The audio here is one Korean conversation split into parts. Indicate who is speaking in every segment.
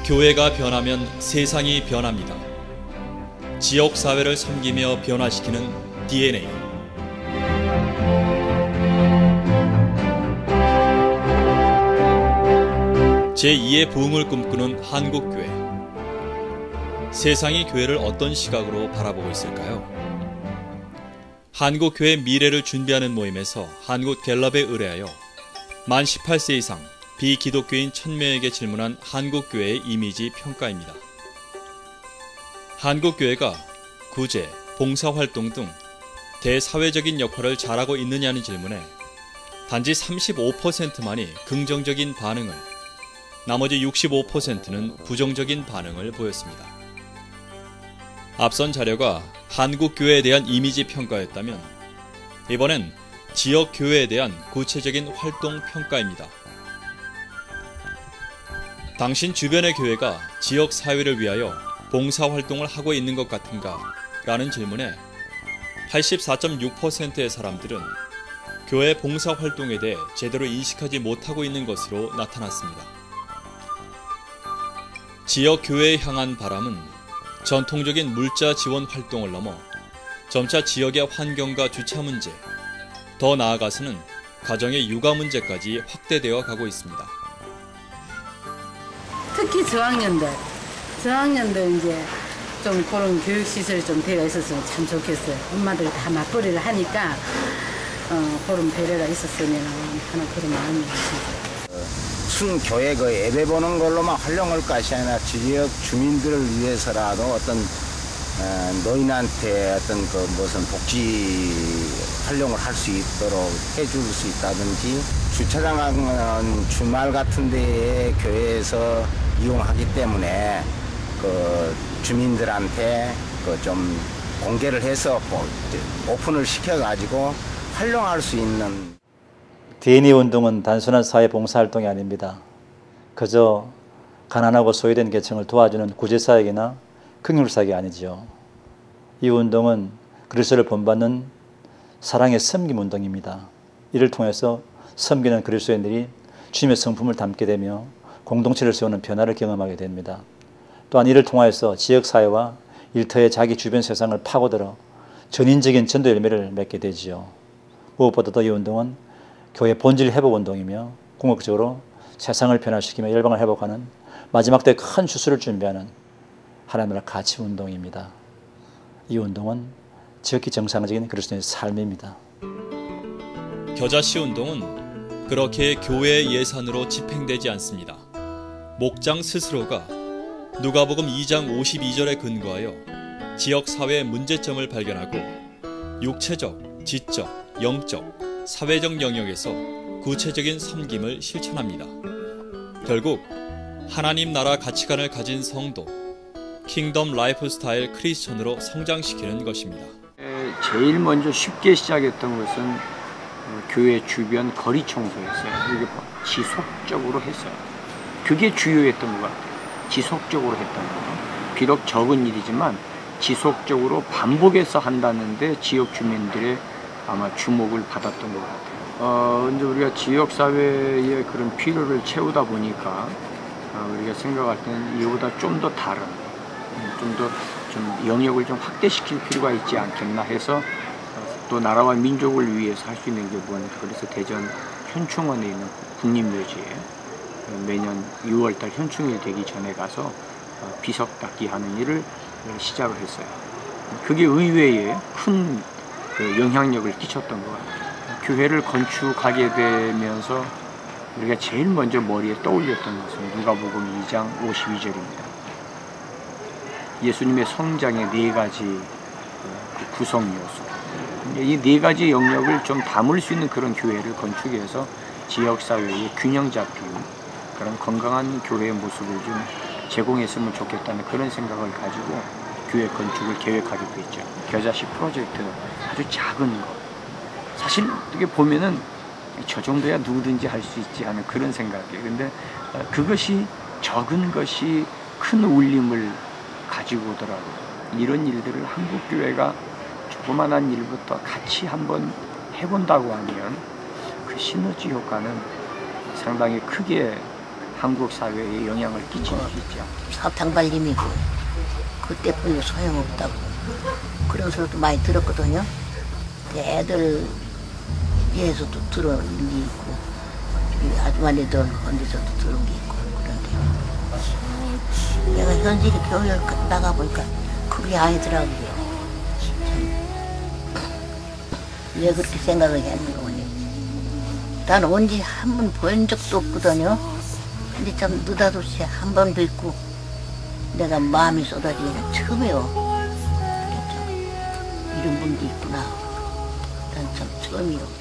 Speaker 1: 교회가 변하면 세상이 변합니다. 지역 사회를 섬기며 변화시키는 DNA. 제2의 부흥을 꿈꾸는 한국교회. 세상이 교회를 어떤 시각으로 바라보고 있을까요? 한국교회 미래를 준비하는 모임에서 한국갤럽에 의뢰하여 만 18세 이상 비기독교인 1000명에게 질문한 한국교회의 이미지 평가입니다. 한국교회가 구제, 봉사활동 등 대사회적인 역할을 잘하고 있느냐는 질문에 단지 35%만이 긍정적인 반응을, 나머지 65%는 부정적인 반응을 보였습니다. 앞선 자료가 한국교회에 대한 이미지 평가였다면 이번엔 지역교회에 대한 구체적인 활동 평가입니다. 당신 주변의 교회가 지역사회를 위하여 봉사활동을 하고 있는 것 같은가? 라는 질문에 84.6%의 사람들은 교회 봉사활동에 대해 제대로 인식하지 못하고 있는 것으로 나타났습니다. 지역교회에 향한 바람은 전통적인 물자 지원 활동을 넘어 점차 지역의 환경과 주차 문제, 더 나아가서는 가정의 육아 문제까지 확대되어 가고 있습니다.
Speaker 2: 특히 저학년들 이제 좀 그런 교육시설이 좀 되어 있었으면 참 좋겠어요. 엄마들이 다 맞벌이를 하니까 그런 배려가 있었으면 하는 그런 마음이 있습니다.
Speaker 3: 순 교회 그 예배 보는 걸로만 활용할 것이 아니라 지역 주민들을 위해서라도 어떤 노인한테 어떤 그 무슨 복지 활용을 할 수 있도록 해줄 수 있다든지, 주차장은 주말 같은 데에 교회에서 이용하기 때문에 그 주민들한테 그 좀 공개를 해서 오픈을 시켜가지고 활용할 수 있는.
Speaker 4: DNA 운동은 단순한 사회 봉사활동이 아닙니다. 그저 가난하고 소외된 계층을 도와주는 구제사역이나 긍휼사역이 아니지요. 이 운동은 그리스도를 본받는 사랑의 섬김 운동입니다. 이를 통해서 섬기는 그리스도인들이 주님의 성품을 담게 되며 공동체를 세우는 변화를 경험하게 됩니다. 또한 이를 통하여서 지역사회와 일터의 자기 주변 세상을 파고들어 전인적인 전도 열매를 맺게 되지요. 무엇보다도 이 운동은 교회 본질 회복 운동이며 궁극적으로 세상을 변화시키며 열방을 회복하는 마지막 때 큰 추수를 준비하는 하나님 나라 가치 운동입니다. 이 운동은 지극히 정상적인 그리스도인의 삶입니다.
Speaker 1: 겨자씨 운동은 그렇게 교회의 예산으로 집행되지 않습니다. 목장 스스로가 누가복음 2장 52절에 근거하여 지역사회의 문제점을 발견하고 육체적, 지적, 영적, 사회적 영역에서 구체적인 섬김을 실천합니다. 결국 하나님 나라 가치관을 가진 성도, 킹덤 라이프 스타일 크리스천으로 성장시키는 것입니다.
Speaker 5: 제일 먼저 쉽게 시작했던 것은 교회 주변 거리 청소였어요. 이게 지속적으로 했어요. 그게 주요했던 것 같아요. 지속적으로 했던 거. 비록 적은 일이지만 지속적으로 반복해서 한다는데 지역 주민들의 아마 주목을 받았던 것 같아요. 이제 우리가 지역사회의 그런 필요를 채우다 보니까 우리가 생각할 때는 이보다 좀 더 다른, 좀 더 영역을 좀 확대시킬 필요가 있지 않겠나 해서 또 나라와 민족을 위해서 할 수 있는 게 뭐냐. 그래서 대전 현충원에 있는 국립묘지에 매년 6월달 현충일 되기 전에 가서 비석 닦기 하는 일을 시작을 했어요. 그게 의회에 큰 영향력을 끼쳤던 것 같아요. 교회를 건축하게 되면서 우리가 제일 먼저 머리에 떠올렸던 것은 누가복음 2장 52절입니다. 예수님의 성장의 4가지 구성 요소. 이 4가지 영역을 좀 담을 수 있는 그런 교회를 건축해서 지역사회의 균형 잡힌 그런 건강한 교회의 모습을 좀 제공했으면 좋겠다는 그런 생각을 가지고 교회 건축을 계획하기도 했죠. 겨자씨 프로젝트 아주 작은 거. 사실 어떻게 보면은 저 정도야 누구든지 할 수 있지 하는 그런 생각이에요. 근데 그것이 적은 것이 큰 울림을 가지고 오더라고요. 이런 일들을 한국교회가 조그만한 일부터 같이 한번 해본다고 하면 그 시너지 효과는 상당히 크게 한국 사회에 영향을 끼칠 수 있죠.
Speaker 6: 사탕 발림이고 그때뿐이 소용없다고 그런 소리도 많이 들었거든요. 애들 위에서도 들은 게 있고 이 아주머니들 어디서도 들은 게 있고 그런데 내가 현실이 교회를 나가보니까 그게 아니더라고요. 왜 그렇게 생각을 했는가 보니 나는 언제 한 번 본 적도 없거든요. 근데 참 느닷없이 한 번 뵙고 내가 마음이 쏟아지기는 처음이요. 그랬죠. 이런 분도 있구나. 난 참 처음이요.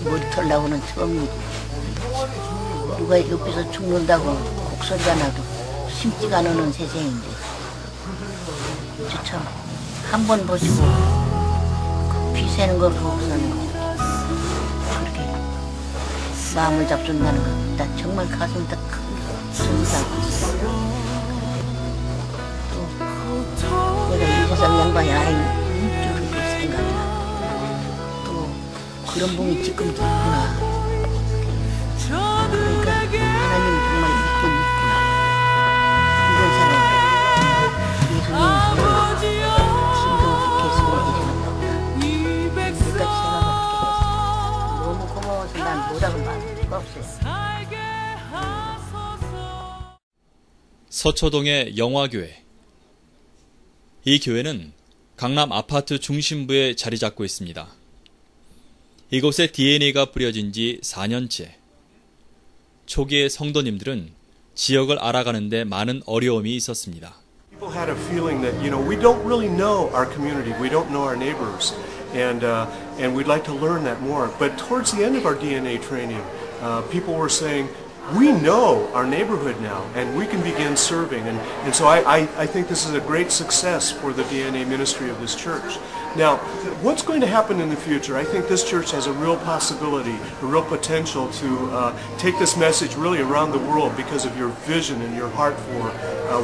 Speaker 6: 머리털 나오는 처음이고 누가 옆에서 죽는다고 곡소리가 나도 심지가 않는 세상인데 참 한 번 보시고 그 비세는 걸 보고서는 그렇게 마음을 잡sun다는 건 나 정말 가슴이 다 크게 정리하고 있어요. 또 내가 이 세상 양반이 아닌 줄을 생각나. 또 그런 분이 지금도 있구나. 그러니까 하나님 정말 있긴 있구나. 이런 생각. 예수님 힘도 없게 계시고 계시는 거구나. 끝까지 생각을 그렇게 했어요. 너무 고마워서 난 뭐라고 말할 수가 없어요.
Speaker 1: 서초동의 영화교회. 이 교회는 강남 아파트 중심부에 자리 잡고 있습니다. 이곳에 DNA가 뿌려진 지 4년째. 초기에 성도님들은 지역을 알아가는 데 많은 어려움이 있었습니다.
Speaker 7: People had a feeling that, we don't really know our community, we don't know our neighbors, and we'd like to learn that more. But towards the end of our DNA training, people were saying, we know our neighborhood now, and we can begin serving. And so I think this is a great success for the DNA ministry of this church. Now, what's going to happen in the future? I think this church has a real possibility, a real potential to take this message really around the world because of your vision and your heart for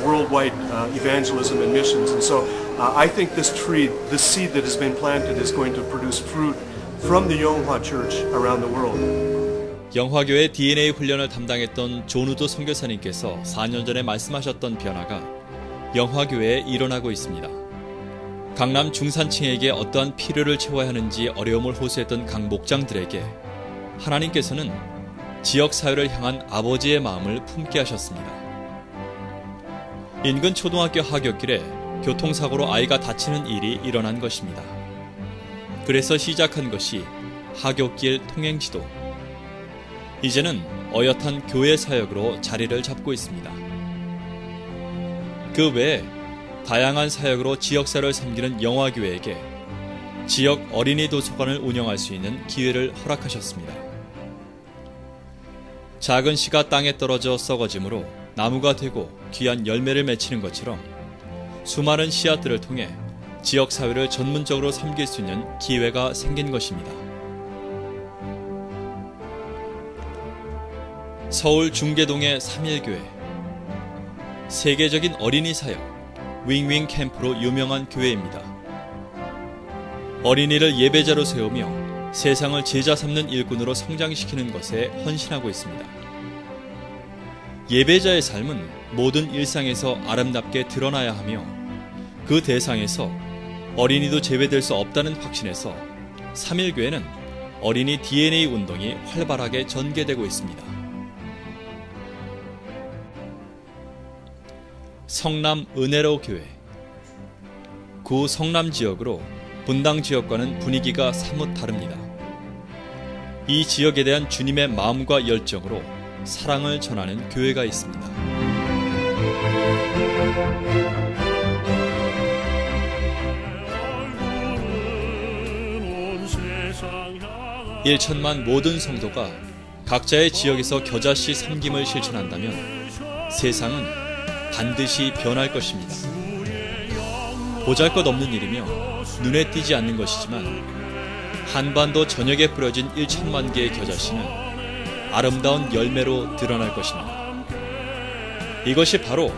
Speaker 7: worldwide evangelism and missions. And so I think this tree, the seed that has been planted, is going to produce fruit from the Yonghwa Church around the world.
Speaker 1: 영화교회 DNA 훈련을 담당했던 존우도 선교사님께서 4년 전에 말씀하셨던 변화가 영화교회에 일어나고 있습니다. 강남 중산층에게 어떠한 필요를 채워야 하는지 어려움을 호소했던 강 목장들에게 하나님께서는 지역사회를 향한 아버지의 마음을 품게 하셨습니다. 인근 초등학교 하굣길에 교통사고로 아이가 다치는 일이 일어난 것입니다. 그래서 시작한 것이 하굣길 통행지도. 이제는 어엿한 교회 사역으로 자리를 잡고 있습니다. 그 외에 다양한 사역으로 지역사를 섬기는 영화교회에게 지역 어린이 도서관을 운영할 수 있는 기회를 허락하셨습니다. 작은 씨가 땅에 떨어져 썩어짐으로 나무가 되고 귀한 열매를 맺히는 것처럼 수많은 씨앗들을 통해 지역사회를 전문적으로 섬길 수 있는 기회가 생긴 것입니다. 서울 중계동의 3.1교회. 세계적인 어린이 사역, 윙윙 캠프로 유명한 교회입니다. 어린이를 예배자로 세우며 세상을 제자 삼는 일꾼으로 성장시키는 것에 헌신하고 있습니다. 예배자의 삶은 모든 일상에서 아름답게 드러나야 하며 그 대상에서 어린이도 제외될 수 없다는 확신에서 3.1교회는 어린이 DNA 운동이 활발하게 전개되고 있습니다. 성남 은혜로 교회. 구 성남 지역으로 분당 지역과는 분위기가 사뭇 다릅니다. 이 지역에 대한 주님의 마음과 열정으로 사랑을 전하는 교회가 있습니다. 1천만 모든 성도가 각자의 지역에서 겨자씨 섬김을 실천한다면 세상은 반드시 변할 것입니다. 보잘것없는 일이며 눈에 띄지 않는 것이지만 한반도 전역에 뿌려진 1천만 개의 겨자씨는 아름다운 열매로 드러날 것입니다. 이것이 바로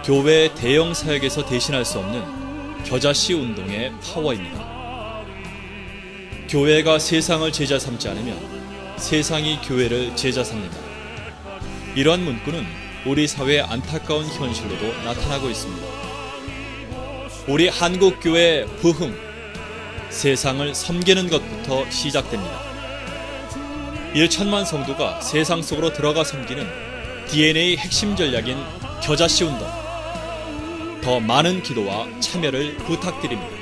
Speaker 1: 교회의 대형 사역에서 대신할 수 없는 겨자씨 운동의 파워입니다. 교회가 세상을 제자 삼지 않으면 세상이 교회를 제자 삼는다. 이러한 문구는 우리 사회의 안타까운 현실로도 나타나고 있습니다. 우리 한국교회의 부흥, 세상을 섬기는 것부터 시작됩니다. 1천만 성도가 세상 속으로 들어가 섬기는 DNA 핵심 전략인 겨자씨 운동. 더 많은 기도와 참여를 부탁드립니다.